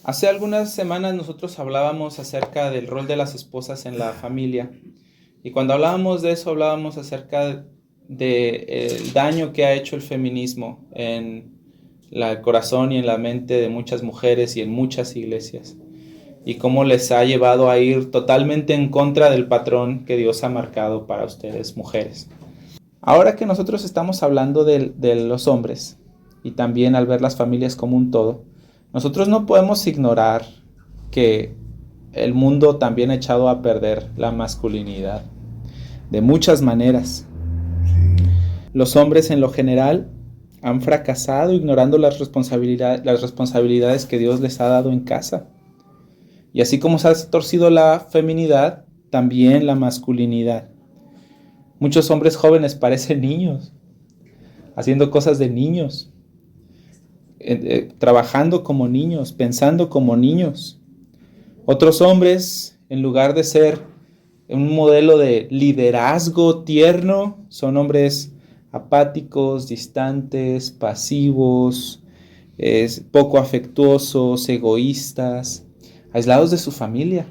Hace algunas semanas nosotros hablábamos acerca del rol de las esposas en la familia. Y cuando hablábamos de eso, hablábamos acerca del daño que ha hecho el feminismo en el corazón y en la mente de muchas mujeres y en muchas iglesias. Y cómo les ha llevado a ir totalmente en contra del patrón que Dios ha marcado para ustedes, mujeres. Ahora que nosotros estamos hablando de los hombres y también al ver las familias como un todo, nosotros no podemos ignorar que el mundo también ha echado a perder la masculinidad de muchas maneras. Los hombres en lo general han fracasado ignorando las responsabilidades que Dios les ha dado en casa. Y así como se ha torcido la feminidad, también la masculinidad. Muchos hombres jóvenes parecen niños, haciendo cosas de niños, trabajando como niños, pensando como niños. Otros hombres, en lugar de ser un modelo de liderazgo tierno, son hombres apáticos, distantes, pasivos, poco afectuosos, egoístas, aislados de su familia.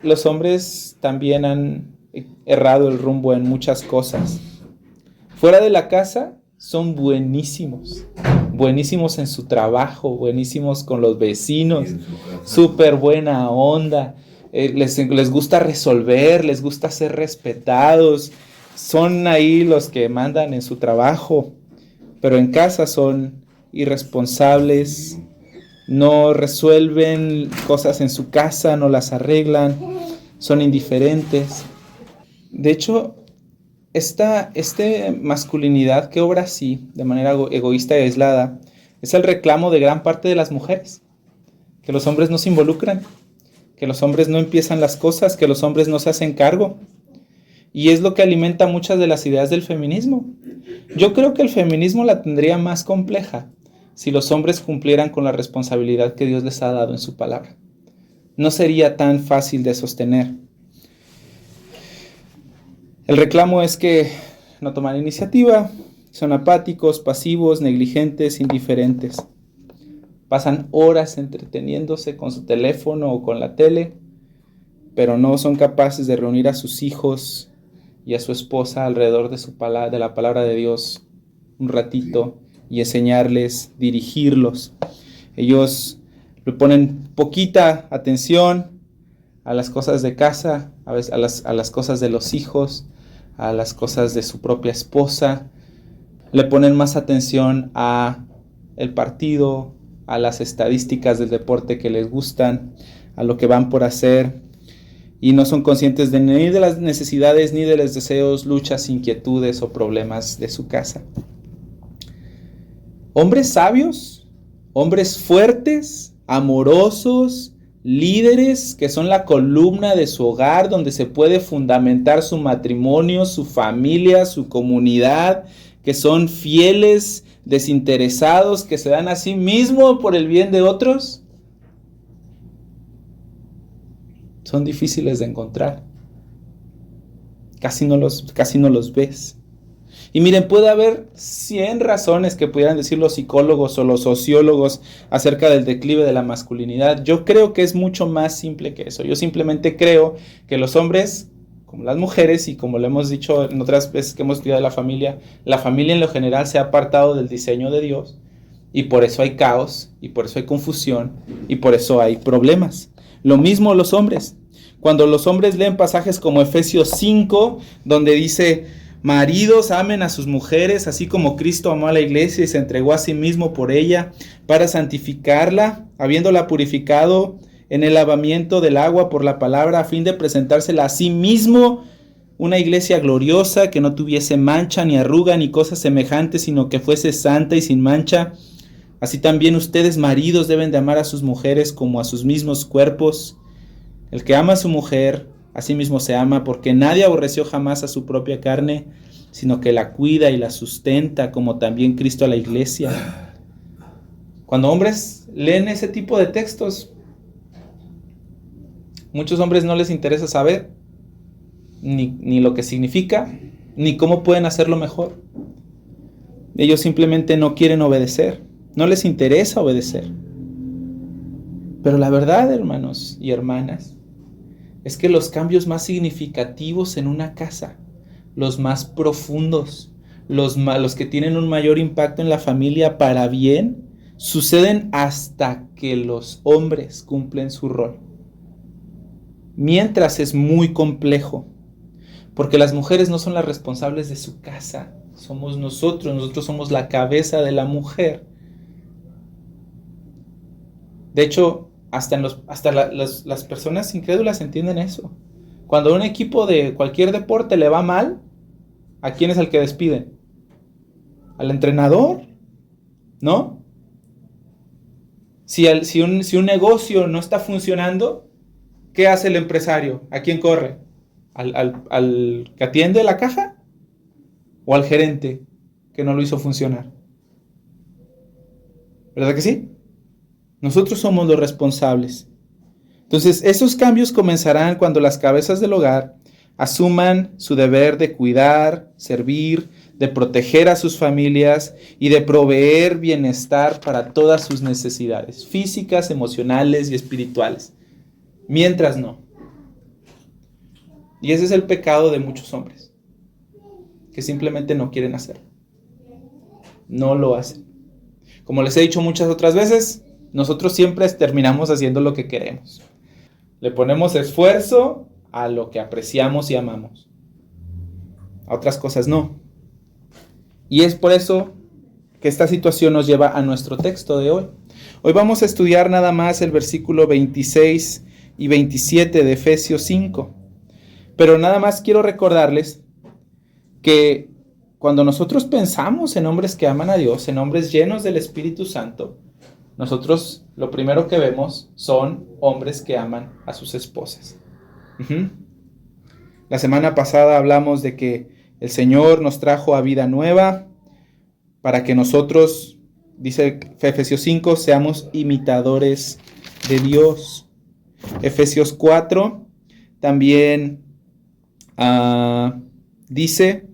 Los hombres también han errado el rumbo en muchas cosas. Fuera de la casa son buenísimos en su trabajo, buenísimos con los vecinos, súper buena onda, les gusta resolver, les gusta ser respetados, son ahí los que mandan en su trabajo, pero en casa son irresponsables, no resuelven cosas en su casa, no las arreglan, son indiferentes. De hecho, esta masculinidad que obra así, de manera egoísta y aislada, es el reclamo de gran parte de las mujeres. Que los hombres no se involucran, que los hombres no empiezan las cosas, que los hombres no se hacen cargo. Y es lo que alimenta muchas de las ideas del feminismo. Yo creo que el feminismo la tendría más compleja si los hombres cumplieran con la responsabilidad que Dios les ha dado en su palabra. No sería tan fácil de sostener. El reclamo es que no toman iniciativa, son apáticos, pasivos, negligentes, indiferentes. Pasan horas entreteniéndose con su teléfono o con la tele, pero no son capaces de reunir a sus hijos y a su esposa alrededor de la palabra de Dios un ratito y enseñarles, dirigirlos. Ellos le ponen poquita atención a las cosas de casa, a las cosas de los hijos, a las cosas de su propia esposa. Le ponen más atención a el partido, a las estadísticas del deporte que les gustan, a lo que van por hacer, y no son conscientes ni de las necesidades, ni de los deseos, luchas, inquietudes o problemas de su casa. Hombres sabios, hombres fuertes, amorosos, líderes que son la columna de su hogar, donde se puede fundamentar su matrimonio, su familia, su comunidad, que son fieles, desinteresados, que se dan a sí mismos por el bien de otros, son difíciles de encontrar. Casi no los ves. Y miren, puede haber 100 razones que pudieran decir los psicólogos o los sociólogos acerca del declive de la masculinidad. Yo creo que es mucho más simple que eso. Yo simplemente creo que los hombres, como las mujeres, y como lo hemos dicho en otras veces que hemos estudiado la familia en lo general se ha apartado del diseño de Dios, y por eso hay caos, y por eso hay confusión, y por eso hay problemas. Lo mismo los hombres. Cuando los hombres leen pasajes como Efesios 5, donde dice: maridos, amen a sus mujeres, así como Cristo amó a la iglesia y se entregó a sí mismo por ella, para santificarla, habiéndola purificado en el lavamiento del agua por la palabra, a fin de presentársela a sí mismo, una iglesia gloriosa, que no tuviese mancha, ni arruga, ni cosa semejante, sino que fuese santa y sin mancha. Así también ustedes, maridos, deben de amar a sus mujeres como a sus mismos cuerpos. El que ama a su mujer, a sí mismo se ama, porque nadie aborreció jamás a su propia carne, sino que la cuida y la sustenta, como también Cristo a la iglesia. Cuando hombres leen ese tipo de textos, muchos hombres no les interesa saber ni lo que significa, ni cómo pueden hacerlo mejor. Ellos simplemente no quieren obedecer, no les interesa obedecer. Pero la verdad, hermanos y hermanas, es que los cambios más significativos en una casa, los más profundos, los que tienen un mayor impacto en la familia para bien, suceden hasta que los hombres cumplen su rol. Mientras es muy complejo, porque las mujeres no son las responsables de su casa, somos nosotros somos la cabeza de la mujer. De hecho, las personas incrédulas entienden eso. Cuando un equipo de cualquier deporte le va mal, ¿a quién es el que despiden? ¿Al entrenador? ¿No? Si un negocio no está funcionando, ¿qué hace el empresario? ¿A quién corre? ¿Al que atiende la caja? ¿O al gerente que no lo hizo funcionar? ¿Verdad que sí? Nosotros somos los responsables. Entonces, esos cambios comenzarán cuando las cabezas del hogar asuman su deber de cuidar, servir, de proteger a sus familias y de proveer bienestar para todas sus necesidades físicas, emocionales y espirituales. Mientras no. Y ese es el pecado de muchos hombres, que simplemente no quieren hacerlo. No lo hacen. Como les he dicho muchas otras veces, nosotros siempre terminamos haciendo lo que queremos. Le ponemos esfuerzo a lo que apreciamos y amamos. A otras cosas no. Y es por eso que esta situación nos lleva a nuestro texto de hoy. Hoy vamos a estudiar nada más el versículo 26 y 27 de Efesios 5. Pero nada más quiero recordarles que cuando nosotros pensamos en hombres que aman a Dios, en hombres llenos del Espíritu Santo, nosotros lo primero que vemos son hombres que aman a sus esposas. La semana pasada hablamos de que el Señor nos trajo a vida nueva para que nosotros, dice Efesios 5, seamos imitadores de Dios. Efesios 4 también dice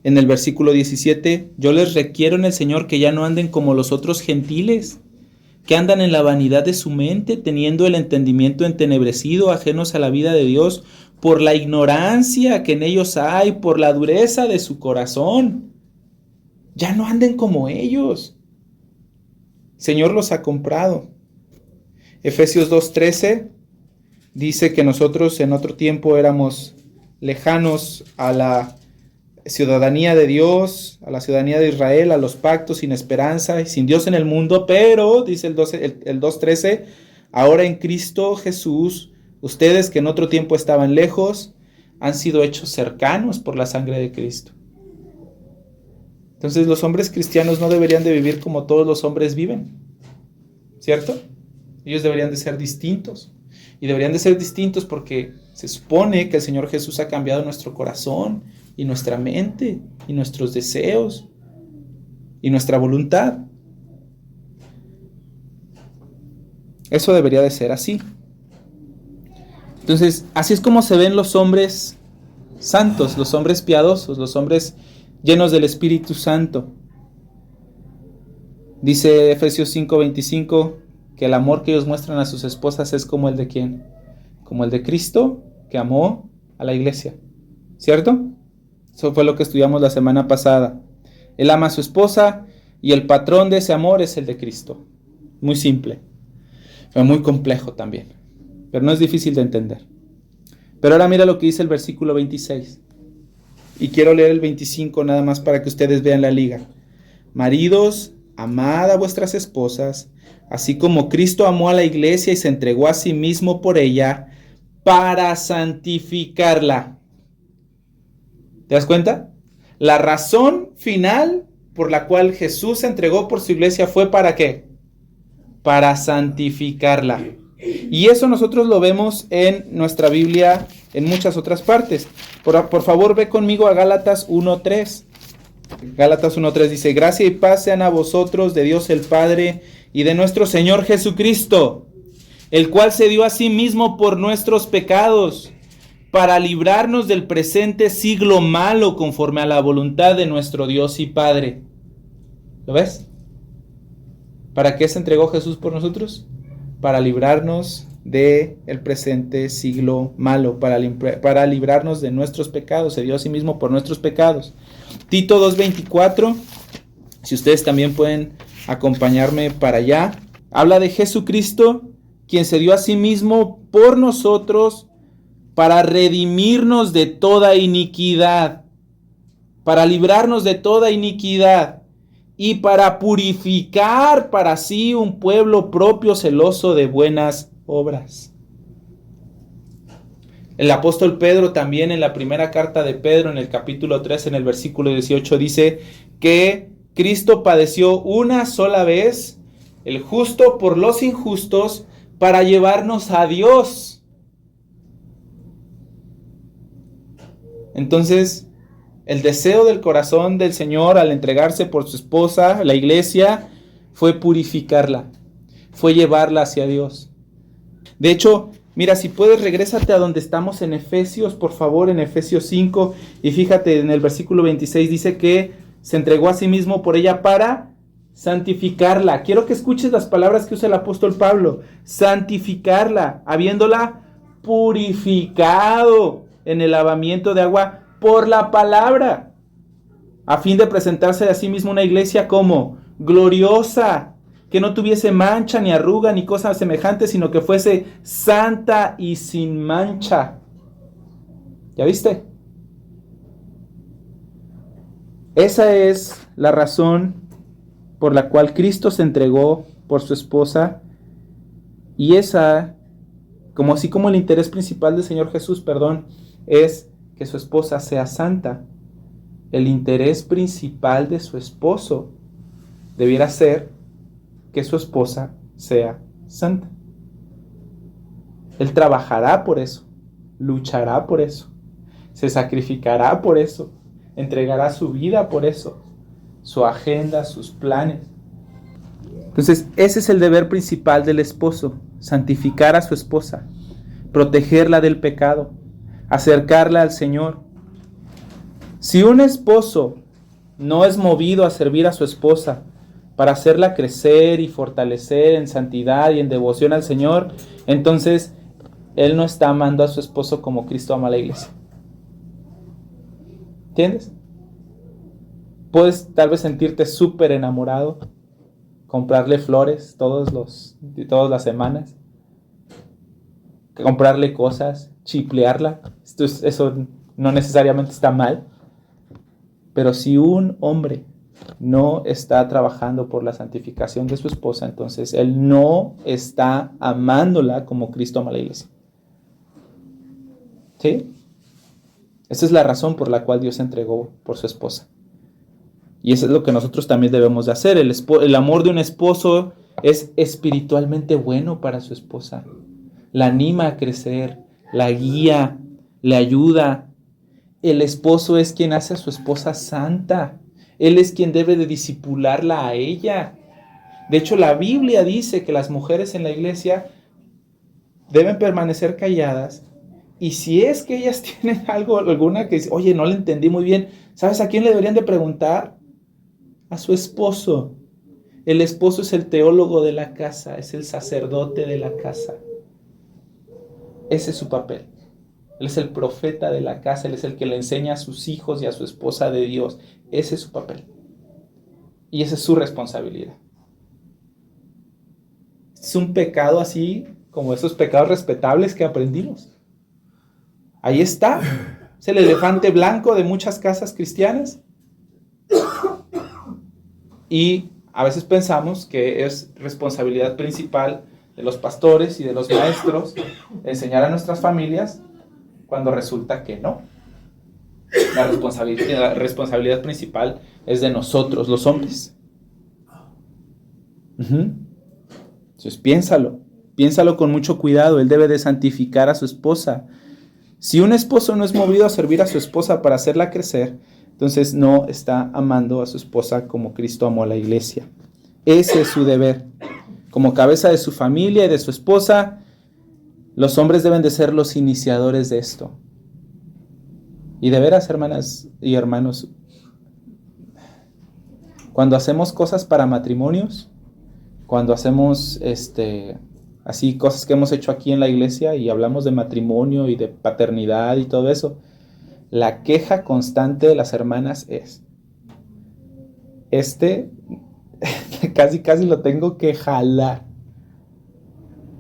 en el versículo 17, yo les requiero en el Señor que ya no anden como los otros gentiles, que andan en la vanidad de su mente, teniendo el entendimiento entenebrecido, ajenos a la vida de Dios, por la ignorancia que en ellos hay, por la dureza de su corazón. Ya no anden como ellos. El Señor los ha comprado. Efesios 2:13 dice que nosotros en otro tiempo éramos lejanos a la ciudadanía de Dios, a la ciudadanía de Israel, a los pactos, sin esperanza y sin Dios en el mundo, pero, dice el 2:13, ahora en Cristo Jesús, ustedes que en otro tiempo estaban lejos, han sido hechos cercanos por la sangre de Cristo. Entonces los hombres cristianos no deberían de vivir como todos los hombres viven, ¿cierto? Ellos deberían de ser distintos. Y deberían de ser distintos porque se supone que el Señor Jesús ha cambiado nuestro corazón y nuestra mente y nuestros deseos y nuestra voluntad. Eso debería de ser así. Entonces, así es como se ven los hombres santos, los hombres piadosos, los hombres llenos del Espíritu Santo. Dice Efesios 5:25 que el amor que ellos muestran a sus esposas es como el de ¿quién? Como el de Cristo, que amó a la iglesia, ¿cierto? Eso fue lo que estudiamos la semana pasada. Él ama a su esposa y el patrón de ese amor es el de Cristo. Muy simple, pero muy complejo también, pero no es difícil de entender. Pero ahora mira lo que dice el versículo 26. Y quiero leer el 25 nada más para que ustedes vean la liga. Maridos, amad a vuestras esposas, así como Cristo amó a la iglesia y se entregó a sí mismo por ella para santificarla. ¿Te das cuenta? La razón final por la cual Jesús se entregó por su iglesia fue ¿para qué? Para santificarla. Y eso nosotros lo vemos en nuestra Biblia en muchas otras partes. Por favor, ve conmigo a Gálatas 1:3. Gálatas 1:3 dice, gracia y paz sean a vosotros de Dios el Padre y de nuestro Señor Jesucristo, el cual se dio a sí mismo por nuestros pecados, para librarnos del presente siglo malo conforme a la voluntad de nuestro Dios y Padre. ¿Lo ves? ¿Para qué se entregó Jesús por nosotros? para librarnos del presente siglo malo, para librarnos de nuestros pecados. Se dio a sí mismo por nuestros pecados. Tito 2:24, si ustedes también pueden acompañarme para allá, habla de Jesucristo, quien se dio a sí mismo por nosotros para redimirnos de toda iniquidad, para librarnos de toda iniquidad y para purificar para sí un pueblo propio celoso de buenas obras. El apóstol Pedro también en la primera carta de Pedro, en el capítulo 3, en el versículo 18, dice que Cristo padeció una sola vez, el justo por los injustos, para llevarnos a Dios. Entonces, el deseo del corazón del Señor al entregarse por su esposa, la iglesia, fue purificarla, fue llevarla hacia Dios. De hecho, mira, si puedes, regrésate a donde estamos en Efesios, por favor, en Efesios 5, y fíjate, en el versículo 26 dice que se entregó a sí mismo por ella para santificarla. Quiero que escuches las palabras que usa el apóstol Pablo. Santificarla, habiéndola purificado en el lavamiento de agua por la palabra, a fin de presentarse a sí mismo una iglesia como gloriosa, que no tuviese mancha, ni arruga, ni cosa semejante, sino que fuese santa y sin mancha. ¿Ya viste? Esa es la razón por la cual Cristo se entregó por su esposa, y esa, como así como el interés principal del Señor Jesús, es que su esposa sea santa. El interés principal de su esposo debiera ser que su esposa sea santa. Él trabajará por eso, luchará por eso, se sacrificará por eso, entregará su vida por eso, su agenda, sus planes. Entonces, ese es el deber principal del esposo: santificar a su esposa, protegerla del pecado, acercarla al Señor. Si un esposo no es movido a servir a su esposa para hacerla crecer y fortalecer en santidad y en devoción al Señor, entonces él no está amando a su esposo como Cristo ama a la iglesia. ¿Entiendes? Puedes tal vez sentirte súper enamorado, comprarle flores todas las semanas, comprarle cosas, chiplearla. Eso no necesariamente está mal. Pero si un hombre no está trabajando por la santificación de su esposa, entonces él no está amándola como Cristo ama a la iglesia. ¿Sí? Esa es la razón por la cual Dios se entregó por su esposa. Y eso es lo que nosotros también debemos de hacer. El amor de un esposo es espiritualmente bueno para su esposa. La anima a crecer, la guía, le ayuda. El esposo es quien hace a su esposa santa. Él es quien debe de discipularla a ella. De hecho, la Biblia dice que las mujeres en la iglesia deben permanecer calladas. Y si es que ellas tienen alguna que dice, oye, no le entendí muy bien, ¿sabes a quién le deberían de preguntar? A su esposo. El esposo es el teólogo de la casa, es el sacerdote de la casa. Ese es su papel. Él es el profeta de la casa, él es el que le enseña a sus hijos y a su esposa de Dios. Ese es su papel. Y esa es su responsabilidad. Es un pecado así como esos pecados respetables que aprendimos. Ahí está. Es el elefante blanco de muchas casas cristianas. Y a veces pensamos que es responsabilidad principal de los pastores y de los maestros enseñar a nuestras familias, cuando resulta que no. La responsabilidad principal es de nosotros, los hombres. Entonces piénsalo con mucho cuidado. Él debe de santificar a su esposa. Si un esposo no es movido a servir a su esposa para hacerla crecer, entonces no está amando a su esposa como Cristo amó a la iglesia. Ese es su deber. Como cabeza de su familia y de su esposa, los hombres deben de ser los iniciadores de esto. Y de veras, hermanas y hermanos, cuando hacemos cosas para matrimonios, cuando hacemos así cosas que hemos hecho aquí en la iglesia y hablamos de matrimonio y de paternidad y todo eso, la queja constante de las hermanas es, casi lo tengo que jalar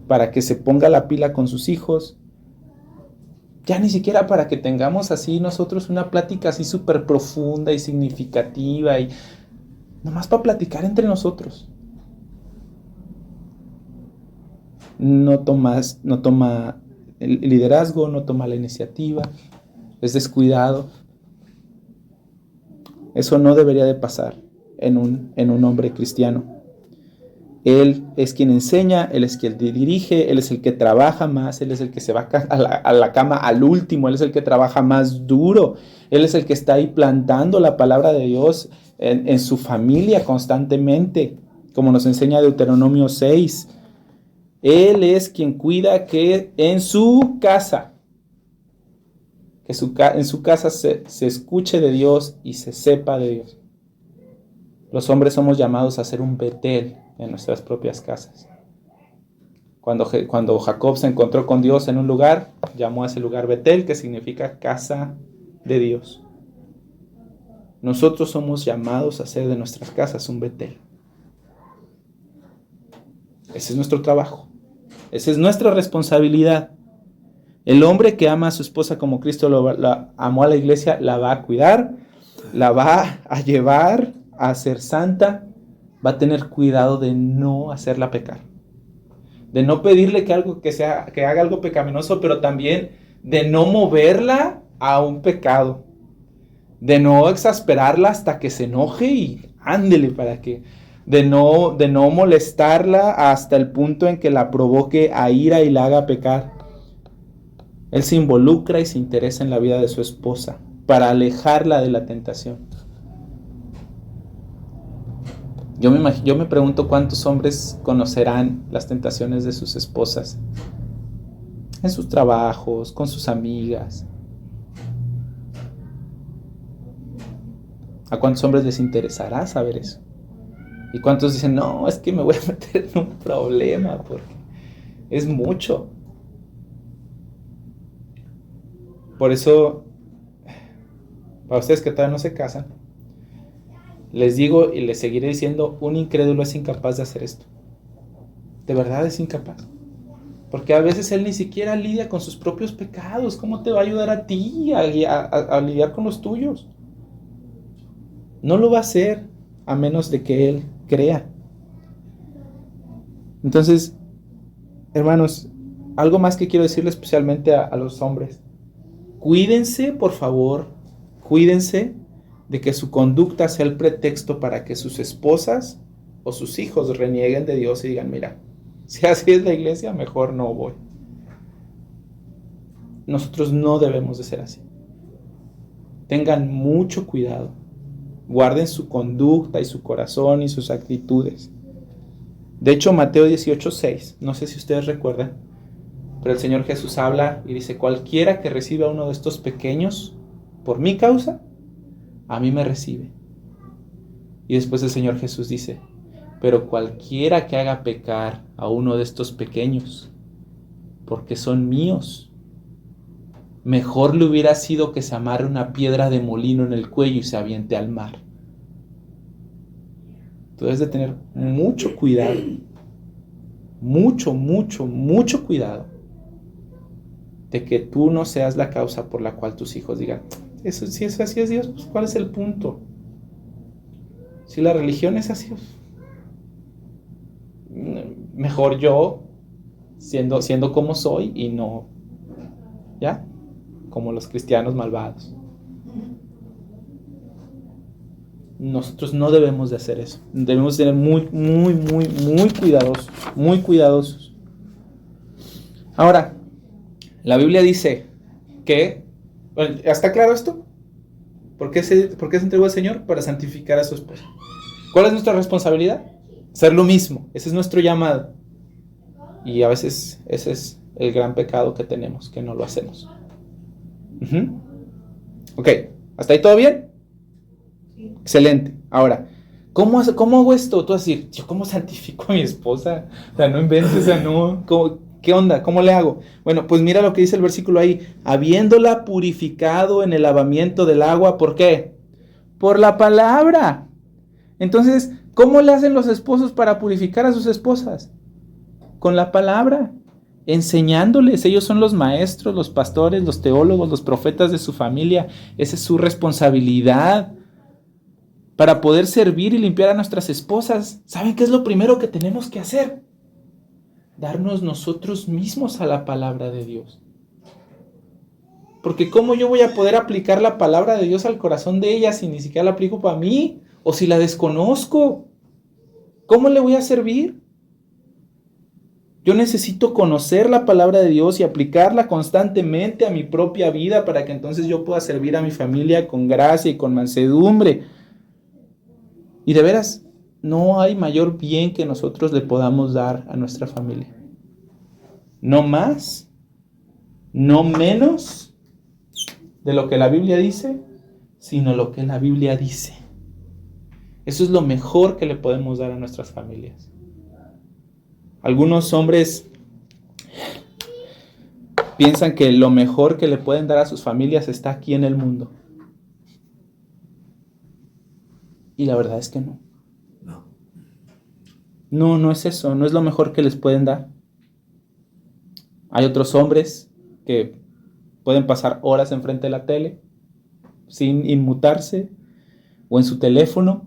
para que se ponga la pila con sus hijos. Ya ni siquiera para que tengamos así nosotros una plática así súper profunda y significativa y nomás para platicar entre nosotros. No toma el liderazgo, no toma la iniciativa, es descuidado. Eso no debería de pasar en un hombre cristiano. Él es quien enseña, Él es quien dirige, Él es el que trabaja más, Él es el que se va a la cama al último, Él es el que trabaja más duro, Él es el que está ahí plantando la palabra de Dios en su familia constantemente, como nos enseña Deuteronomio 6. Él es quien cuida que en su casa, en su casa se escuche de Dios y se sepa de Dios. Los hombres somos llamados a ser un Betel en nuestras propias casas. Cuando Jacob se encontró con Dios en un lugar, llamó a ese lugar Betel, que significa casa de Dios. Nosotros somos llamados a hacer de nuestras casas un Betel. Ese es nuestro trabajo. Esa es nuestra responsabilidad. El hombre que ama a su esposa como Cristo la amó a la iglesia, la va a cuidar, la va a llevar a ser santa, va a tener cuidado de no hacerla pecar, de no pedirle que haga algo pecaminoso, pero también de no moverla a un pecado, de no exasperarla hasta que se enoje y ándele de no molestarla hasta el punto en que la provoque a ira y la haga pecar. Él se involucra y se interesa en la vida de su esposa para alejarla de la tentación. Yo me pregunto cuántos hombres conocerán las tentaciones de sus esposas en sus trabajos, con sus amigas. ¿A cuántos hombres les interesará saber eso? ¿Y cuántos dicen, no, es que me voy a meter en un problema porque es mucho? Por eso, para ustedes que todavía no se casan, les digo y les seguiré diciendo, un incrédulo es incapaz de hacer esto. De verdad es incapaz. Porque a veces él ni siquiera lidia con sus propios pecados. ¿Cómo te va a ayudar a ti a lidiar con los tuyos? No lo va a hacer a menos de que él crea. Entonces, hermanos, algo más que quiero decirle especialmente a los hombres. Cuídense, por favor, cuídense de que su conducta sea el pretexto para que sus esposas o sus hijos renieguen de Dios y digan, mira, si así es la iglesia, mejor no voy. Nosotros no debemos de ser así. Tengan mucho cuidado. Guarden su conducta y su corazón y sus actitudes. De hecho, Mateo 18:6, no sé si ustedes recuerdan, pero el Señor Jesús habla y dice, cualquiera que reciba a uno de estos pequeños por mi causa, a mí me recibe. Y después el Señor Jesús dice, pero cualquiera que haga pecar a uno de estos pequeños, porque son míos, mejor le hubiera sido que se amarre una piedra de molino en el cuello y se aviente al mar. Tú debes de tener mucho cuidado, mucho cuidado, de que tú no seas la causa por la cual tus hijos digan, eso, si es así es Dios, pues ¿cuál es el punto? Si la religión es así, mejor yo siendo como soy y no, ¿ya? Como los cristianos malvados. Nosotros no debemos de hacer eso. Debemos ser muy cuidadosos. Ahora, la Biblia dice que, bueno, ¿está claro esto? ¿Por qué se entregó el Señor? Para santificar a su esposa. ¿Cuál es nuestra responsabilidad? Ser lo mismo. Ese es nuestro llamado. Y a veces ese es el gran pecado que tenemos, que no lo hacemos. Ok, ¿hasta ahí todo bien? Sí. Excelente. Ahora, ¿Cómo hago esto? Tú vas a decir, ¿yo cómo santifico a mi esposa? O sea, no inventes, o sea, no. ¿Qué onda? ¿Cómo le hago? Bueno, pues mira lo que dice el versículo ahí. Habiéndola purificado en el lavamiento del agua, ¿por qué? Por la palabra. Entonces, ¿cómo le hacen los esposos para purificar a sus esposas? Con la palabra, enseñándoles. Ellos son los maestros, los pastores, los teólogos, los profetas de su familia. Esa es su responsabilidad para poder servir y limpiar a nuestras esposas. ¿Saben qué es lo primero que tenemos que hacer? Darnos nosotros mismos a la palabra de Dios. Porque ¿cómo yo voy a poder aplicar la palabra de Dios al corazón de ella si ni siquiera la aplico para mí? O si la desconozco. ¿Cómo le voy a servir? Yo necesito conocer la palabra de Dios y aplicarla constantemente a mi propia vida para que entonces yo pueda servir a mi familia con gracia y con mansedumbre. Y de veras, no hay mayor bien que nosotros le podamos dar a nuestra familia. No más, no menos de lo que la Biblia dice, sino lo que la Biblia dice. Eso es lo mejor que le podemos dar a nuestras familias. Algunos hombres piensan que lo mejor que le pueden dar a sus familias está aquí en el mundo. Y la verdad es que no. No es eso, no es lo mejor que les pueden dar. Hay otros hombres que pueden pasar horas enfrente de la tele sin inmutarse o en su teléfono.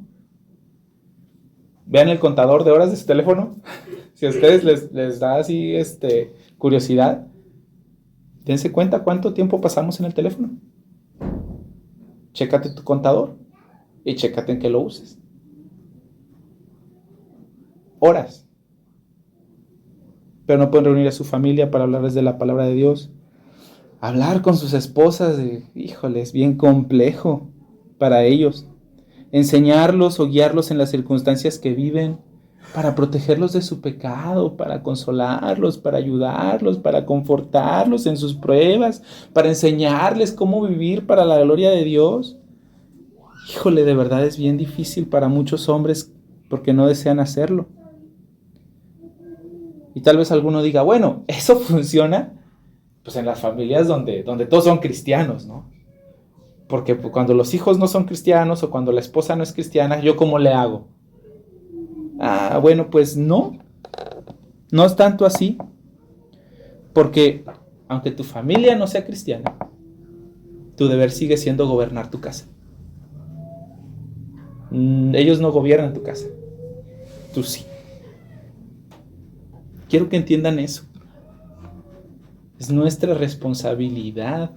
Vean el contador de horas de su teléfono. Si a ustedes les da así curiosidad, dense cuenta cuánto tiempo pasamos en el teléfono. Chécate tu contador y chécate en qué lo uses. Horas. Pero no pueden reunir a su familia para hablarles de la palabra de Dios. Hablar con sus esposas, híjole, es bien complejo para ellos. Enseñarlos o guiarlos en las circunstancias que viven, para protegerlos de su pecado, para consolarlos, para ayudarlos, para confortarlos en sus pruebas, para enseñarles cómo vivir para la gloria de Dios. Híjole, de verdad es bien difícil para muchos hombres porque no desean hacerlo. Y tal vez alguno diga, bueno, eso funciona pues en las familias donde todos son cristianos, ¿no? Porque cuando los hijos no son cristianos o cuando la esposa no es cristiana, ¿yo cómo le hago? Bueno, pues no es tanto así, porque aunque tu familia no sea cristiana, tu deber sigue siendo gobernar tu casa. Ellos no gobiernan tu casa, tú sí. Quiero que entiendan eso. Es nuestra responsabilidad.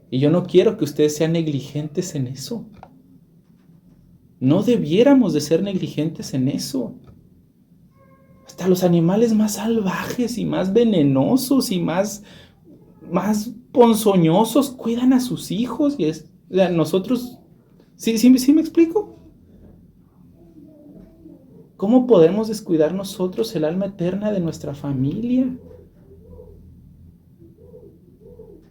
Y yo no quiero que ustedes sean negligentes en eso. No debiéramos de ser negligentes en eso. Hasta los animales más salvajes y más venenosos y más ponzoñosos cuidan a sus hijos. Y nosotros, ¿sí me explico? ¿Cómo podemos descuidar nosotros el alma eterna de nuestra familia?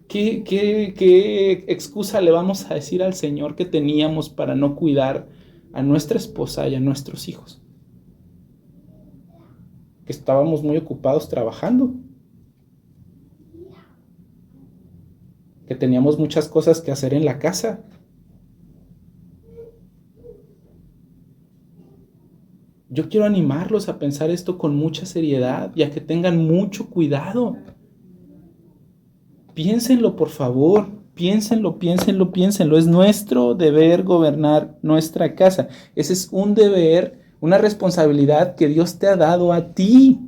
¿Qué excusa le vamos a decir al Señor que teníamos para no cuidar a nuestra esposa y a nuestros hijos? Que estábamos muy ocupados trabajando. Que teníamos muchas cosas que hacer en la casa. Yo quiero animarlos a pensar esto con mucha seriedad y a que tengan mucho cuidado. Piénsenlo, por favor. Piénsenlo. Es nuestro deber gobernar nuestra casa. Ese es un deber, una responsabilidad que Dios te ha dado a ti.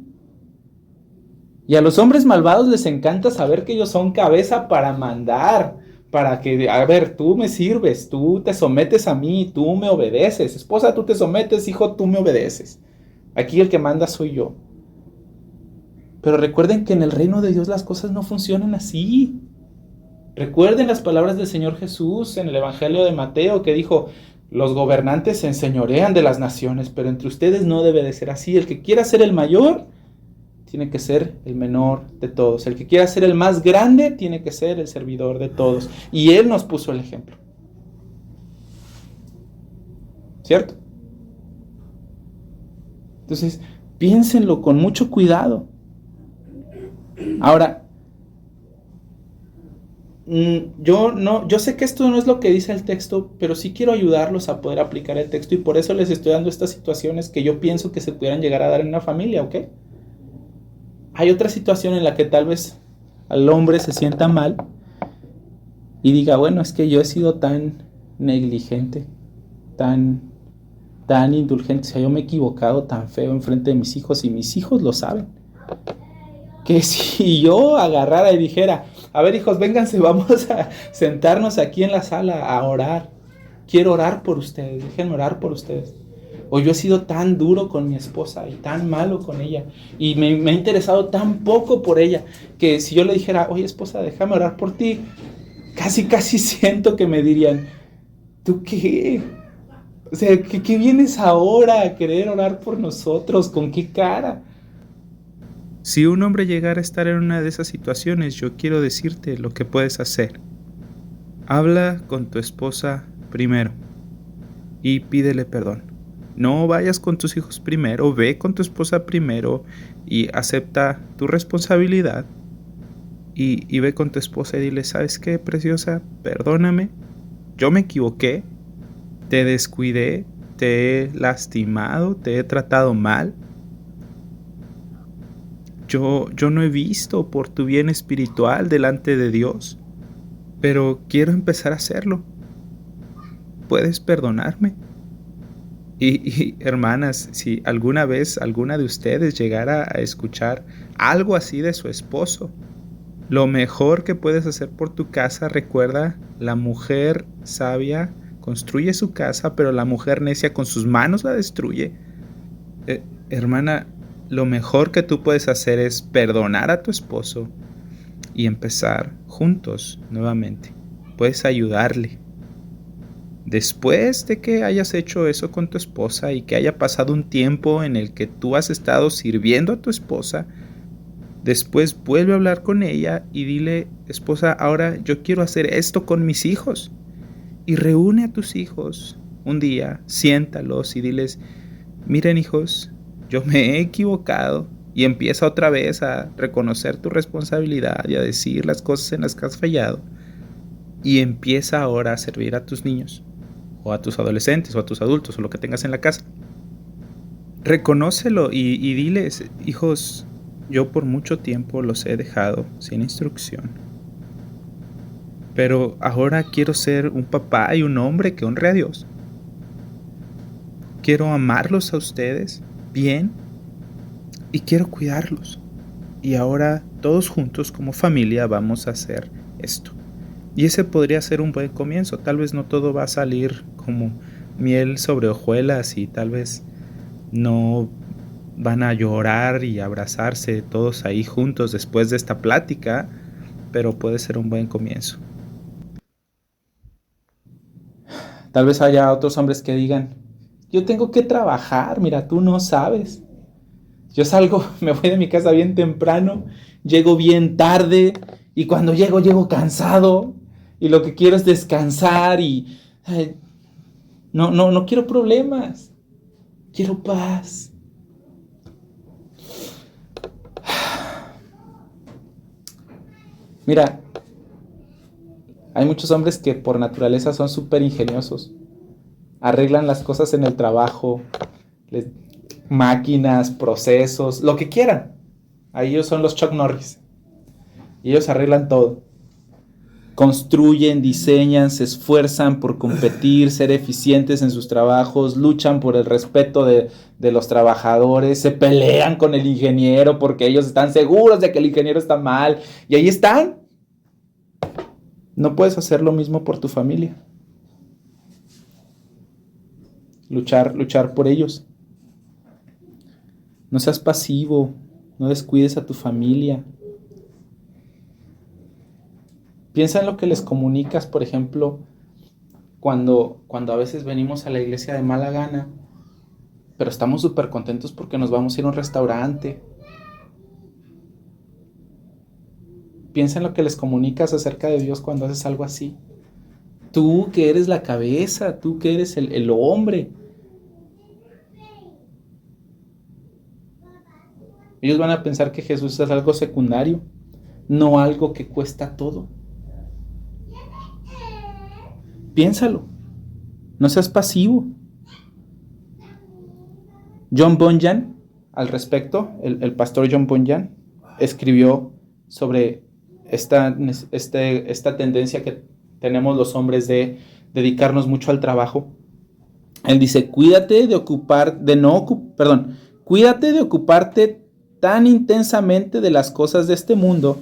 Y a los hombres malvados les encanta saber que ellos son cabeza para mandar. Para que, a ver, tú me sirves, tú te sometes a mí, tú me obedeces. Esposa, tú te sometes, hijo, tú me obedeces. Aquí el que manda soy yo. Pero recuerden que en el reino de Dios las cosas no funcionan así. Recuerden las palabras del Señor Jesús en el Evangelio de Mateo que dijo, los gobernantes se enseñorean de las naciones, pero entre ustedes no debe de ser así. El que quiera ser el mayor, tiene que ser el menor de todos. El que quiera ser el más grande, tiene que ser el servidor de todos. Y Él nos puso el ejemplo. ¿cierto? Entonces, piénsenlo con mucho cuidado. Ahora, yo sé que esto no es lo que dice el texto, pero sí quiero ayudarlos a poder aplicar el texto y por eso les estoy dando estas situaciones que yo pienso que se pudieran llegar a dar en una familia, ¿ok? Hay otra situación en la que tal vez al hombre se sienta mal y diga, bueno, es que yo he sido tan negligente, tan indulgente, o sea, yo me he equivocado tan feo enfrente de mis hijos y mis hijos lo saben. Que si yo agarrara y dijera, a ver hijos, vénganse, vamos a sentarnos aquí en la sala a orar. Quiero orar por ustedes, déjenme orar por ustedes. O yo he sido tan duro con mi esposa y tan malo con ella y me he interesado tan poco por ella que si yo le dijera, oye esposa, déjame orar por ti, casi siento que me dirían, ¿tú qué? O sea, ¿qué vienes ahora a querer orar por nosotros? ¿Con qué cara? Si un hombre llegara a estar en una de esas situaciones, yo quiero decirte lo que puedes hacer. Habla con tu esposa primero y pídele perdón. No vayas con tus hijos primero, ve con tu esposa primero y acepta tu responsabilidad. Y ve con tu esposa y dile, ¿sabes qué, preciosa? Perdóname, yo me equivoqué, te descuidé, te he lastimado, te he tratado mal. Yo no he visto por tu bien espiritual delante de Dios, pero quiero empezar a hacerlo. ¿Puedes perdonarme? Y hermanas, si alguna vez alguna de ustedes llegara a escuchar algo así de su esposo, lo mejor que puedes hacer por tu casa, recuerda, la mujer sabia construye su casa, pero la mujer necia con sus manos la destruye. Hermana, lo mejor que tú puedes hacer es perdonar a tu esposo y empezar juntos nuevamente. Puedes ayudarle. Después de que hayas hecho eso con tu esposa y que haya pasado un tiempo en el que tú has estado sirviendo a tu esposa, después vuelve a hablar con ella y dile, esposa, ahora yo quiero hacer esto con mis hijos. Y reúne a tus hijos un día, siéntalos y diles, miren hijos, yo me he equivocado, y empieza otra vez a reconocer tu responsabilidad y a decir las cosas en las que has fallado. Y empieza ahora a servir a tus niños, o a tus adolescentes, o a tus adultos, o lo que tengas en la casa. Reconócelo y diles, hijos, yo por mucho tiempo los he dejado sin instrucción. Pero ahora quiero ser un papá y un hombre que honre a Dios. Quiero amarlos a ustedes bien y quiero cuidarlos. Y ahora todos juntos como familia vamos a hacer esto. Y ese podría ser un buen comienzo. Tal vez no todo va a salir como miel sobre hojuelas y tal vez no van a llorar y abrazarse todos ahí juntos después de esta plática, pero puede ser un buen comienzo. Tal vez haya otros hombres que digan, yo tengo que trabajar, mira, tú no sabes. Yo salgo, me voy de mi casa bien temprano, llego bien tarde y cuando llego cansado y lo que quiero es descansar y no quiero problemas, quiero paz. Mira, hay muchos hombres que por naturaleza son súper ingeniosos, arreglan las cosas en el trabajo, máquinas, procesos, lo que quieran. Ahí ellos son los Chuck Norris. Y ellos arreglan todo. Construyen, diseñan, se esfuerzan por competir, ser eficientes en sus trabajos, luchan por el respeto de los trabajadores, se pelean con el ingeniero porque ellos están seguros de que el ingeniero está mal. Y ahí están. No puedes hacer lo mismo por tu familia. Luchar por ellos. No seas pasivo, no descuides a tu familia. Piensa en lo que les comunicas, por ejemplo, cuando a veces venimos a la iglesia de mala gana, pero estamos súper contentos porque nos vamos a ir a un restaurante. Piensa en lo que les comunicas acerca de Dios cuando haces algo así. Tú que eres la cabeza, tú que eres el hombre, Ellos van a pensar que Jesús es algo secundario, no algo que cuesta todo. Piénsalo, no seas pasivo. John Bunyan, al respecto, el pastor John Bunyan, escribió sobre esta tendencia que tenemos los hombres de dedicarnos mucho al trabajo. Él dice, cuídate de ocuparte tan intensamente de las cosas de este mundo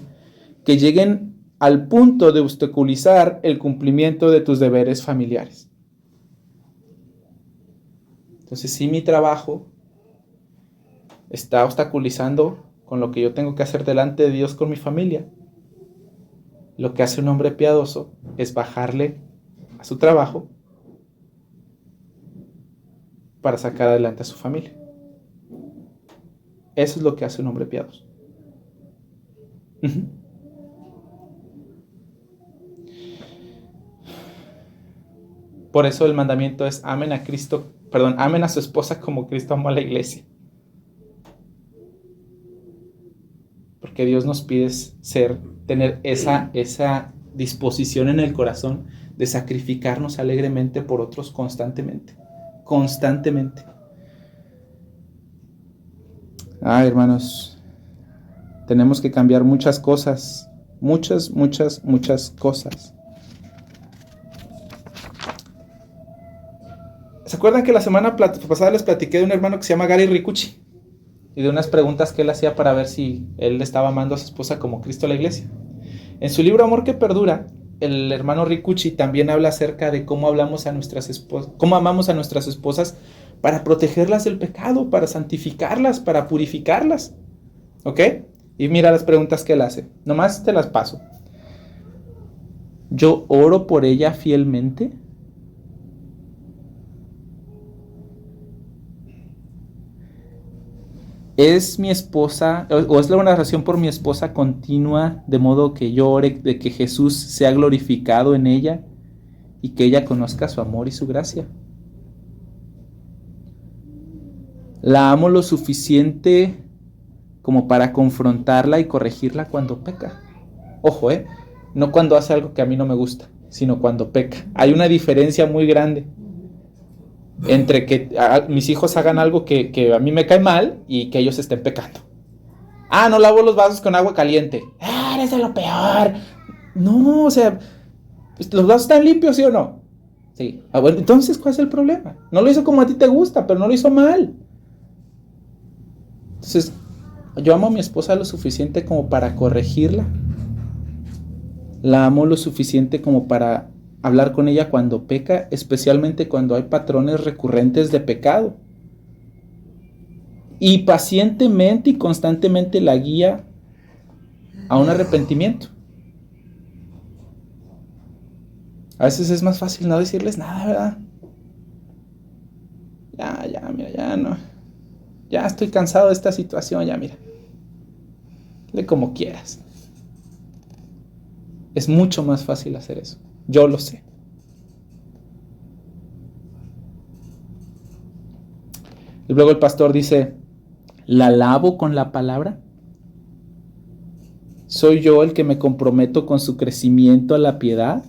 que lleguen al punto de obstaculizar el cumplimiento de tus deberes familiares. Entonces, si mi trabajo está obstaculizando con lo que yo tengo que hacer delante de Dios con mi familia, lo que hace un hombre piadoso es bajarle a su trabajo para sacar adelante a su familia. Eso es lo que hace un hombre piadoso. Por eso el mandamiento es amen a su esposa como Cristo amó a la iglesia. Porque Dios nos pide tener esa disposición en el corazón de sacrificarnos alegremente por otros constantemente. Hermanos, tenemos que cambiar muchas cosas, muchas cosas. ¿Se acuerdan que la semana pasada les platiqué de un hermano que se llama Gary Ricucci? Y de unas preguntas que él hacía para ver si él estaba amando a su esposa como Cristo a la iglesia. En su libro Amor que Perdura, el hermano Ricucci también habla acerca de cómo amamos a nuestras esposas para protegerlas del pecado, para santificarlas, para purificarlas. ¿Ok? Y mira las preguntas que él hace. Nomás te las paso. ¿Yo oro por ella fielmente? ¿Es mi esposa, o es la oración por mi esposa continua, de modo que yo ore de que Jesús sea glorificado en ella y que ella conozca su amor y su gracia? ¿La amo lo suficiente como para confrontarla y corregirla cuando peca? Ojo, no cuando hace algo que a mí no me gusta, sino cuando peca. Hay una diferencia muy grande entre que mis hijos hagan algo que a mí me cae mal y que ellos estén pecando. No lavo los vasos con agua caliente. Eres de lo peor. No, o sea, ¿los vasos están limpios, sí o no? Sí. Bueno, entonces, ¿cuál es el problema? No lo hizo como a ti te gusta, pero no lo hizo mal. Entonces, yo amo a mi esposa lo suficiente como para corregirla. La amo lo suficiente como para hablar con ella cuando peca, especialmente cuando hay patrones recurrentes de pecado. Y pacientemente y constantemente la guía a un arrepentimiento. A veces es más fácil no decirles nada, ¿verdad? Ya estoy cansado de esta situación, ya mira. Dile como quieras. Es mucho más fácil hacer eso. Yo lo sé. Y luego el pastor dice, ¿la lavo con la palabra? ¿Soy yo el que me comprometo con su crecimiento a la piedad?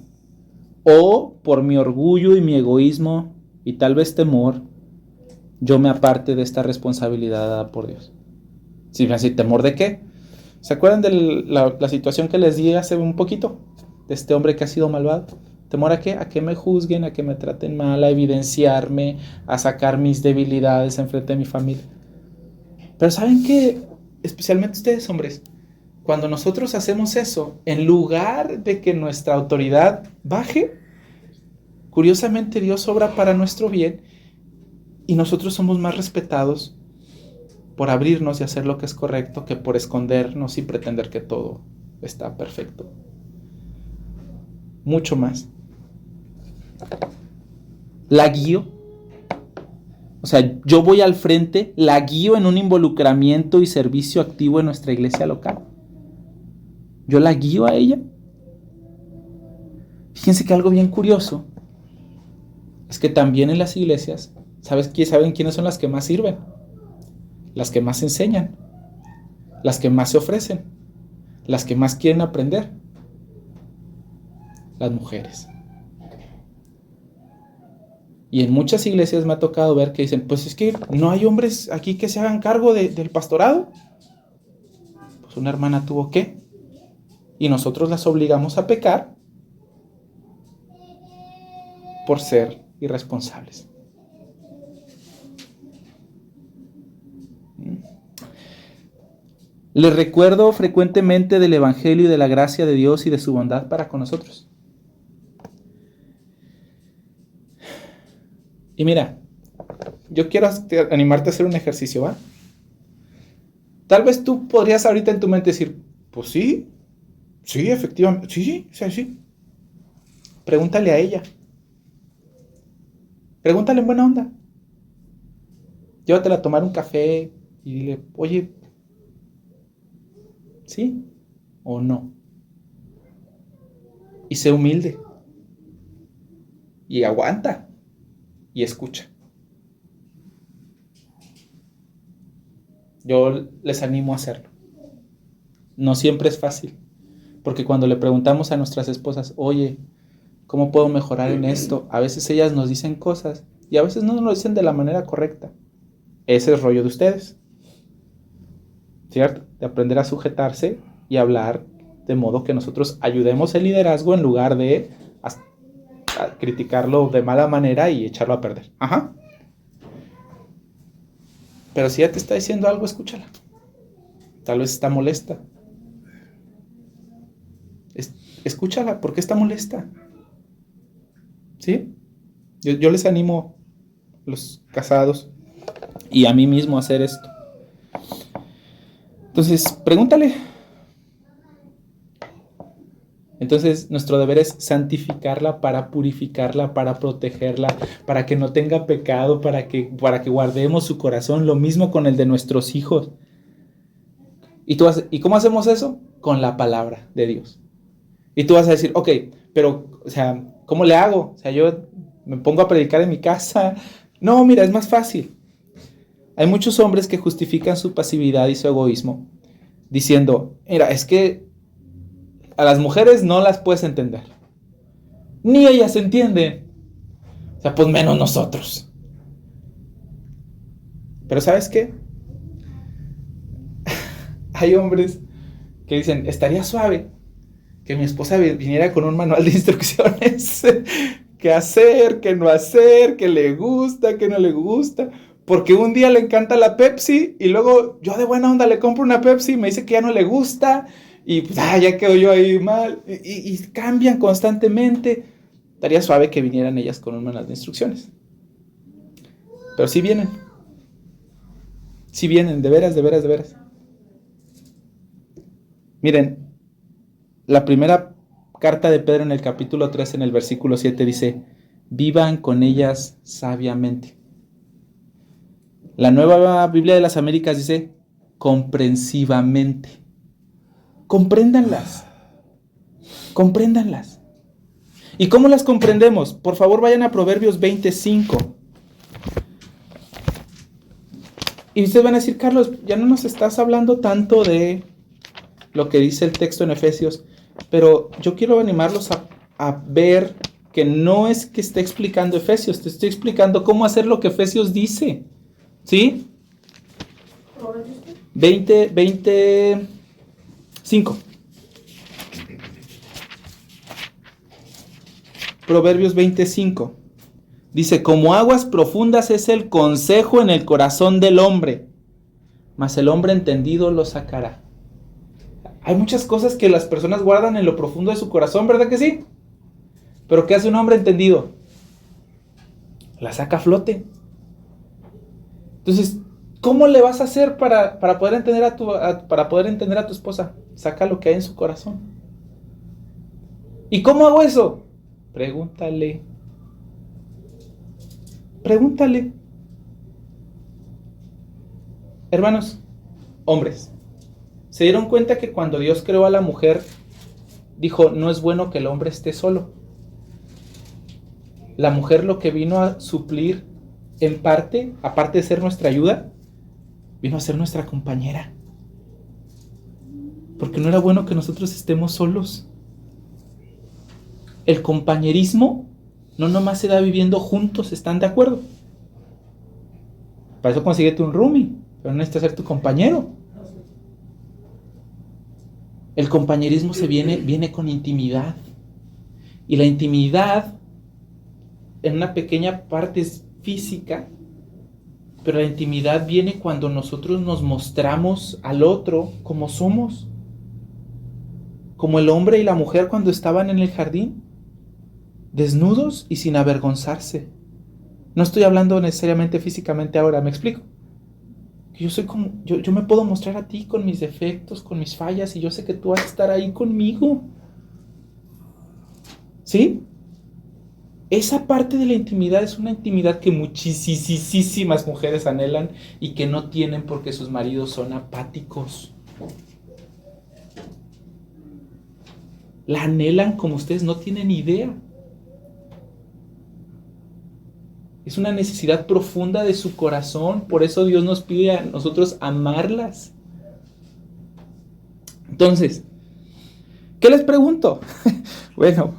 ¿O por mi orgullo y mi egoísmo y tal vez temor, yo me aparte de esta responsabilidad dada por Dios? ¿Sí me hace temor de qué? ¿Se acuerdan de la situación que les di hace un poquito? De este hombre que ha sido malvado. ¿Temor a qué? A que me juzguen, a que me traten mal, a evidenciarme, a sacar mis debilidades enfrente de mi familia. Pero ¿saben qué? Especialmente ustedes, hombres, cuando nosotros hacemos eso, en lugar de que nuestra autoridad baje, curiosamente Dios obra para nuestro bien y nosotros somos más respetados por abrirnos y hacer lo que es correcto que por escondernos y pretender que todo está perfecto. Mucho más. La guío. O sea, yo voy al frente, la guío en un involucramiento y servicio activo en nuestra iglesia local. Yo la guío a ella. Fíjense que algo bien curioso es que también en las iglesias, ¿saben quiénes son las que más sirven? Las que más enseñan. las que más se ofrecen, las que más quieren aprender, las mujeres. Y en muchas iglesias me ha tocado ver que dicen, pues es que no hay hombres aquí que se hagan cargo del pastorado. Pues una hermana tuvo que, y nosotros las obligamos a pecar por ser irresponsables. Les recuerdo frecuentemente del Evangelio y de la gracia de Dios y de su bondad para con nosotros. Y mira, yo quiero animarte a hacer un ejercicio, ¿va? Tal vez tú podrías ahorita en tu mente decir, pues sí, efectivamente, sí. Pregúntale a ella. Pregúntale en buena onda. Llévatela a tomar un café y dile, oye, ¿sí o no? Y sé humilde. Y aguanta. Y escucha. Yo les animo a hacerlo. No siempre es fácil. Porque cuando le preguntamos a nuestras esposas, oye, ¿cómo puedo mejorar en esto? A veces ellas nos dicen cosas y a veces no nos lo dicen de la manera correcta. Ese es rollo de ustedes. ¿Cierto? De aprender a sujetarse y hablar de modo que nosotros ayudemos el liderazgo en lugar de a criticarlo de mala manera y echarlo a perder. Ajá. Pero si ella te está diciendo algo, escúchala. Tal vez está molesta. Escúchala, ¿por qué está molesta? ¿Sí? Yo les animo a los casados y a mí mismo a hacer esto. Entonces, pregúntale. Entonces, nuestro deber es santificarla para purificarla, para protegerla, para que no tenga pecado, para que guardemos su corazón. Lo mismo con el de nuestros hijos. ¿Y cómo hacemos eso? Con la palabra de Dios. Y tú vas a decir, ok, pero, o sea, ¿cómo le hago? O sea, yo me pongo a predicar en mi casa. No, mira, es más fácil. Hay muchos hombres que justifican su pasividad y su egoísmo diciendo, mira, es que a las mujeres no las puedes entender. Ni ellas entienden. O sea, pues menos nosotros. Pero ¿sabes qué? Hay hombres que dicen, estaría suave que mi esposa viniera con un manual de instrucciones. ¿Qué hacer? ¿Qué no hacer? ¿Qué le gusta? ¿Qué no le gusta? Porque un día le encanta la Pepsi y luego yo de buena onda le compro una Pepsi y me dice que ya no le gusta. Y pues, ya quedo yo ahí mal. Y cambian constantemente. Estaría suave que vinieran ellas con un manual de instrucciones. Pero sí vienen. Sí vienen, de veras. Miren, la primera carta de Pedro en el capítulo 3, en el versículo 7 dice, vivan con ellas sabiamente. La Nueva Biblia de las Américas dice, comprensivamente. Compréndanlas. ¿Y cómo las comprendemos? Por favor, vayan a Proverbios 25. Y ustedes van a decir, Carlos, ya no nos estás hablando tanto de lo que dice el texto en Efesios, pero yo quiero animarlos a ver que no es que esté explicando Efesios, te estoy explicando cómo hacer lo que Efesios dice. ¿Sí? 25. Proverbios 25. Dice, como aguas profundas es el consejo en el corazón del hombre, mas el hombre entendido lo sacará. Hay muchas cosas que las personas guardan en lo profundo de su corazón, ¿verdad que sí? Pero ¿qué hace un hombre entendido? La saca a flote. Entonces, ¿cómo le vas a hacer para poder entender para poder entender a tu esposa? Saca lo que hay en su corazón. ¿Y cómo hago eso? Pregúntale. Hermanos, hombres, ¿se dieron cuenta que cuando Dios creó a la mujer, dijo, no es bueno que el hombre esté solo? La mujer lo que vino a suplir, en parte, aparte de ser nuestra ayuda, vino a ser nuestra compañera. Porque no era bueno que nosotros estemos solos. El compañerismo no nomás se da viviendo juntos, ¿están de acuerdo? Para eso consíguete un roomie, pero no necesitas ser tu compañero. El compañerismo viene con intimidad. Y la intimidad en una pequeña parte es física, pero la intimidad viene cuando nosotros nos mostramos al otro como somos. Como el hombre y la mujer cuando estaban en el jardín, desnudos y sin avergonzarse. No estoy hablando necesariamente físicamente ahora, ¿me explico? Yo soy como, yo me puedo mostrar a ti con mis defectos, con mis fallas, y yo sé que tú vas a estar ahí conmigo. ¿Sí? Esa parte de la intimidad es una intimidad que muchísimas mujeres anhelan y que no tienen porque sus maridos son apáticos. La anhelan como ustedes no tienen idea. Es una necesidad profunda de su corazón, por eso Dios nos pide a nosotros amarlas. Entonces, ¿qué les pregunto? Bueno,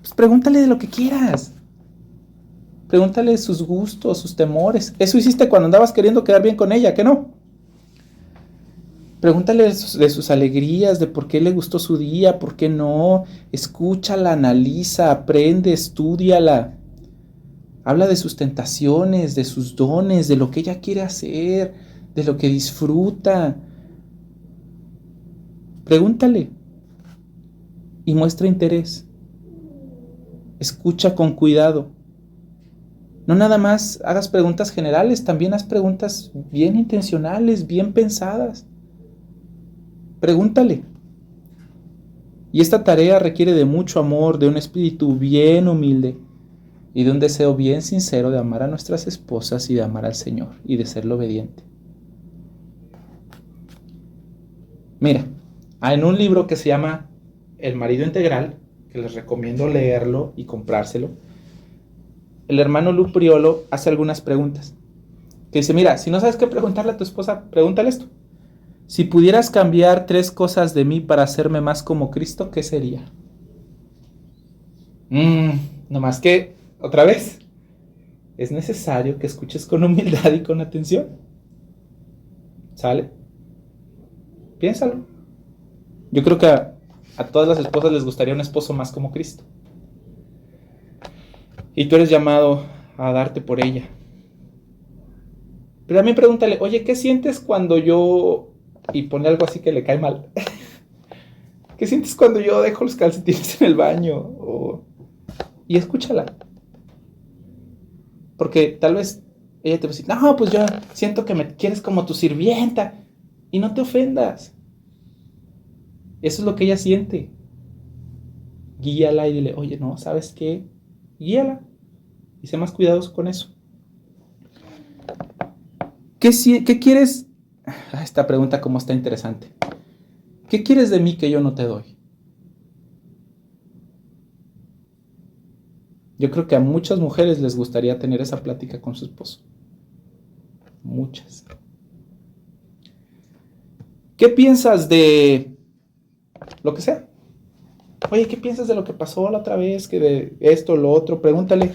pues pregúntale de lo que quieras. Pregúntale sus gustos, sus temores. Eso hiciste cuando andabas queriendo quedar bien con ella, ¿qué no? Pregúntale de sus alegrías, de por qué le gustó su día, por qué no. Escúchala, analiza, aprende, estúdiala. Habla de sus tentaciones, de sus dones, de lo que ella quiere hacer, de lo que disfruta. Pregúntale y muestra interés. Escucha con cuidado. No nada más hagas preguntas generales, también haz preguntas bien intencionales, bien pensadas. Pregúntale. Y esta tarea requiere de mucho amor, de un espíritu bien humilde y de un deseo bien sincero de amar a nuestras esposas y de amar al Señor y de serle obediente. Mira, en un libro que se llama El marido integral, que les recomiendo leerlo y comprárselo, el hermano Luke Priolo hace algunas preguntas. Que dice, mira, si no sabes qué preguntarle a tu esposa, pregúntale esto. Si pudieras cambiar 3 cosas de mí para hacerme más como Cristo, ¿qué sería? No más que, otra vez, es necesario que escuches con humildad y con atención. ¿Sale? Piénsalo. Yo creo que a todas las esposas les gustaría un esposo más como Cristo. Y tú eres llamado a darte por ella. Pero también pregúntale, oye, ¿qué sientes cuando yo... Y pone algo así que le cae mal. ¿Qué sientes cuando yo dejo los calcetines en el baño? Y escúchala. Porque tal vez ella te va a decir, no, pues yo siento que me quieres como tu sirvienta. Y no te ofendas. Eso es lo que ella siente. Guíala y dile, oye, no, ¿sabes qué? Guíala. Y sé más cuidadoso con eso. ¿Qué quieres? Esta pregunta como está interesante. ¿Qué quieres de mí que yo no te doy? Yo creo que a muchas mujeres les gustaría tener esa plática con su esposo. Muchas. ¿Qué piensas de lo que sea? Oye, ¿qué piensas de lo que pasó la otra vez? Que de esto, lo otro. Pregúntale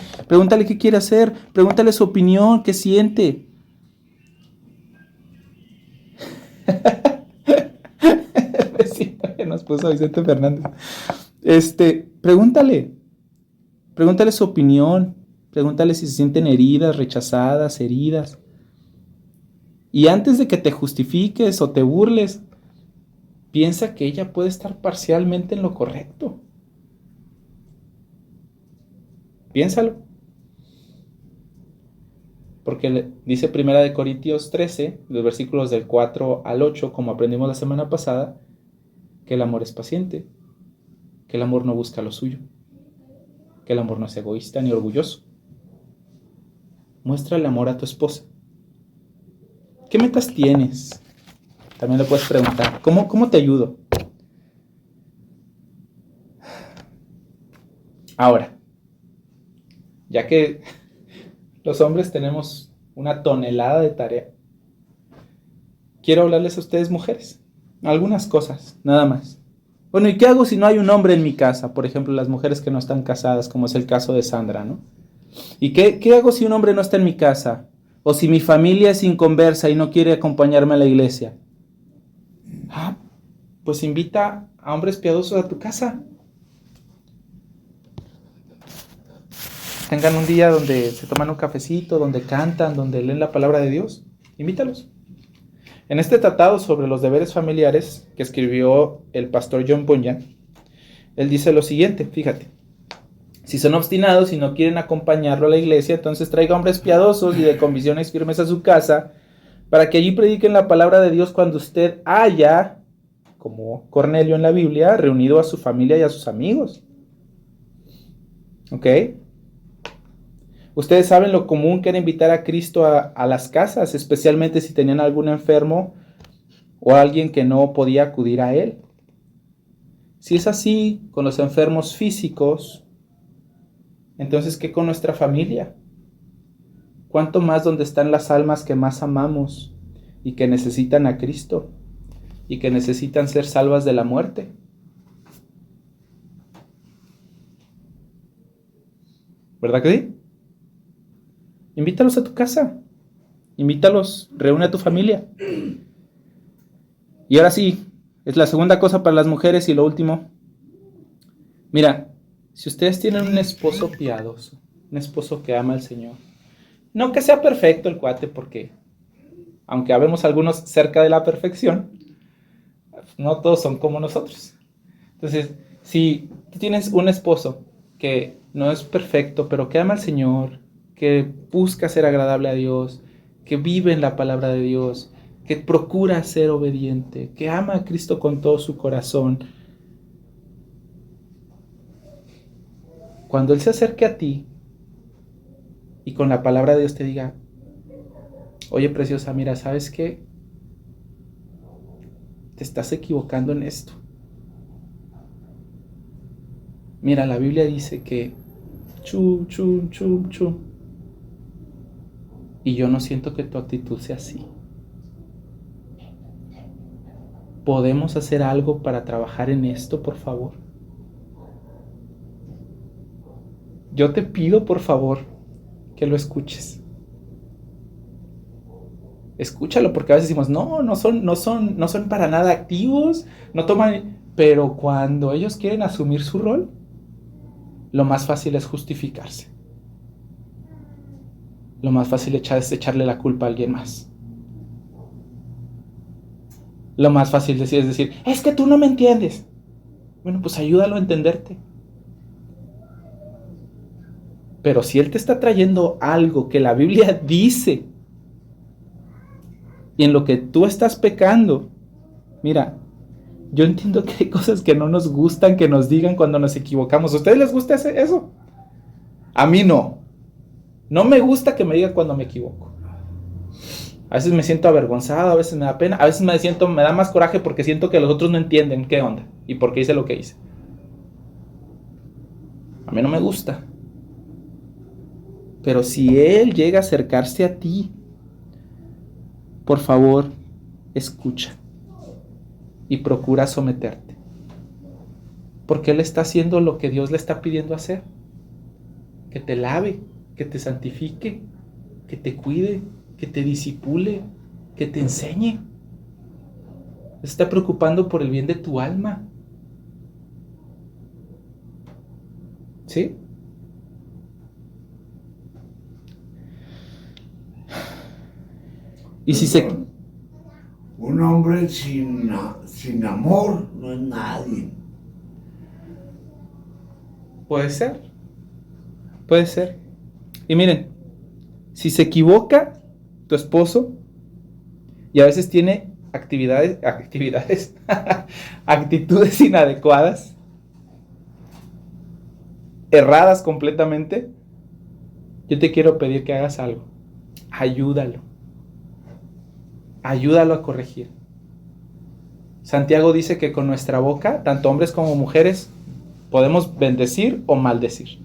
qué quiere hacer. Pregúntale su opinión, qué siente. Sí, nos puso Vicente Fernández. Pregúntale su opinión. Pregúntale si se sienten heridas, rechazadas, heridas. Y antes de que te justifiques o te burles, piensa que ella puede estar parcialmente en lo correcto. Piénsalo. Porque dice 1 Corintios 13, los versículos del 4 al 8, como aprendimos la semana pasada, que el amor es paciente, que el amor no busca lo suyo, que el amor no es egoísta ni orgulloso. Muestra el amor a tu esposa. ¿Qué metas tienes? También le puedes preguntar, ¿cómo te ayudo? Ahora, ya que los hombres tenemos una tonelada de tarea, quiero hablarles a ustedes, mujeres. Algunas cosas, nada más. Bueno, ¿y qué hago si no hay un hombre en mi casa? Por ejemplo, las mujeres que no están casadas, como es el caso de Sandra, ¿no? ¿Y qué hago si un hombre no está en mi casa? O si mi familia es inconversa y no quiere acompañarme a la iglesia. Ah, pues invita a hombres piadosos a tu casa. Tengan un día donde se toman un cafecito, donde cantan, donde leen la palabra de Dios. Invítalos. En este tratado sobre los deberes familiares que escribió el pastor John Bunyan, él dice lo siguiente, fíjate. Si son obstinados y no quieren acompañarlo a la iglesia, entonces traiga hombres piadosos y de convicciones firmes a su casa, para que allí prediquen la palabra de Dios cuando usted haya, como Cornelio en la Biblia, reunido a su familia y a sus amigos. ¿Ok? Ustedes saben lo común que era invitar a Cristo a las casas, especialmente si tenían algún enfermo o alguien que no podía acudir a él. Si es así con los enfermos físicos, entonces ¿qué con nuestra familia? ¿Cuánto más donde están las almas que más amamos y que necesitan a Cristo y que necesitan ser salvas de la muerte? ¿Verdad que sí? Invítalos a tu casa. Invítalos, reúne a tu familia. Y ahora sí, es la segunda cosa para las mujeres y lo último. Mira, si ustedes tienen un esposo piadoso, un esposo que ama al Señor, no que sea perfecto el cuate, porque aunque habemos algunos cerca de la perfección, no todos son como nosotros. Entonces, si tú tienes un esposo que no es perfecto, pero que ama al Señor, que busca ser agradable a Dios, que vive en la palabra de Dios, que procura ser obediente, que ama a Cristo con todo su corazón, cuando Él se acerque a ti y con la palabra de Dios te diga, oye preciosa, mira, ¿sabes qué? Te estás equivocando en esto. Mira, la Biblia dice que chu. Y yo no siento que tu actitud sea así. ¿Podemos hacer algo para trabajar en esto, por favor? Yo te pido, por favor, que lo escuches. Escúchalo, porque a veces decimos, no son para nada activos, no toman... Pero cuando ellos quieren asumir su rol, lo más fácil es justificarse. Lo más fácil es echarle la culpa a alguien más. Lo más fácil es decir, es que tú no me entiendes. Bueno, pues ayúdalo a entenderte. Pero si él te está trayendo algo que la Biblia dice y en lo que tú estás pecando, mira, yo entiendo que hay cosas que no nos gustan que nos digan cuando nos equivocamos. ¿A ustedes les gusta eso? A mí no. No me gusta que me digan cuando me equivoco. A veces me siento avergonzado, a veces me da pena, a veces me da más coraje porque siento que los otros no entienden qué onda y por qué hice lo que hice. A mí no me gusta. Pero si él llega a acercarse a ti, por favor, escucha y procura someterte. Porque él está haciendo lo que Dios le está pidiendo hacer. Que te lave, que te santifique, que te cuide, que te disipule, que te enseñe. Se está preocupando por el bien de tu alma. ¿Sí? Y si se... Un hombre sin amor no es nadie. Puede ser. Puede ser. Y miren, si se equivoca tu esposo y a veces tiene actitudes inadecuadas, erradas completamente, yo te quiero pedir que hagas algo. Ayúdalo a corregir. Santiago dice que con nuestra boca, tanto hombres como mujeres, podemos bendecir o maldecir.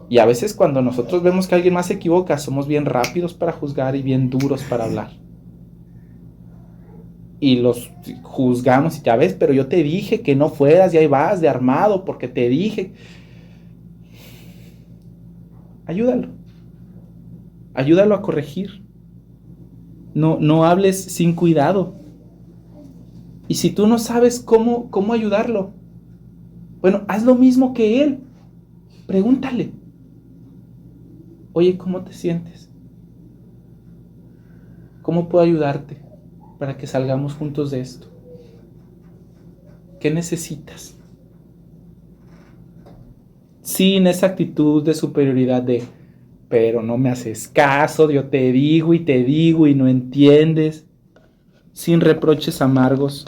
Y a veces cuando nosotros vemos que alguien más se equivoca, somos bien rápidos para juzgar y bien duros para hablar. y los juzgamos y ya ves, pero yo te dije que no fueras y ahí vas de armado porque te dije. Ayúdalo. Ayúdalo a corregir. No hables sin cuidado. Y si tú no sabes cómo ayudarlo, bueno, haz lo mismo que él. Pregúntale. Oye, ¿cómo te sientes? ¿Cómo puedo ayudarte para que salgamos juntos de esto? ¿Qué necesitas? Sin esa actitud de superioridad de, pero no me haces caso, yo te digo y no entiendes. Sin reproches amargos.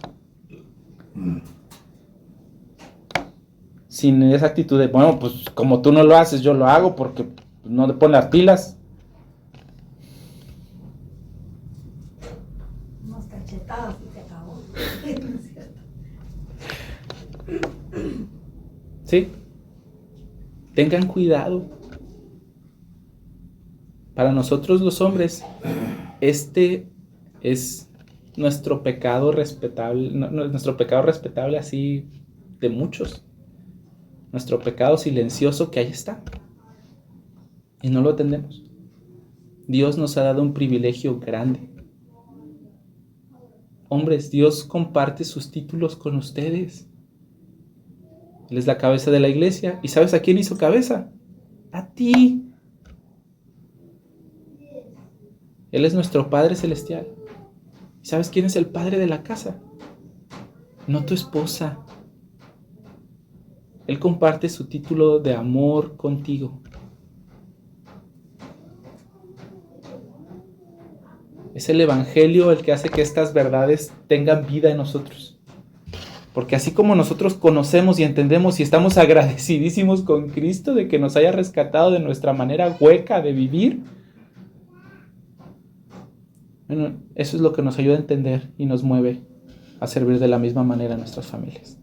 Sin esa actitud de, bueno, pues como tú no lo haces, yo lo hago porque no te pones las pilas. Unas cachetadas y se acabó. ¿No es cierto? ¿Sí? Tengan cuidado. Para nosotros los hombres, este es nuestro pecado respetable, nuestro pecado respetable así de muchos. Nuestro pecado silencioso que ahí está. Y no lo atendemos. Dios nos ha dado un privilegio grande. Hombres, Dios comparte sus títulos con ustedes. Él es la cabeza de la iglesia. ¿Y sabes a quién hizo cabeza? A ti. Él es nuestro Padre Celestial. ¿Y sabes quién es el padre de la casa? No tu esposa. Él comparte su título de amor contigo. Es el Evangelio el que hace que estas verdades tengan vida en nosotros. Porque así como nosotros conocemos y entendemos y estamos agradecidísimos con Cristo de que nos haya rescatado de nuestra manera hueca de vivir, bueno, eso es lo que nos ayuda a entender y nos mueve a servir de la misma manera a nuestras familias.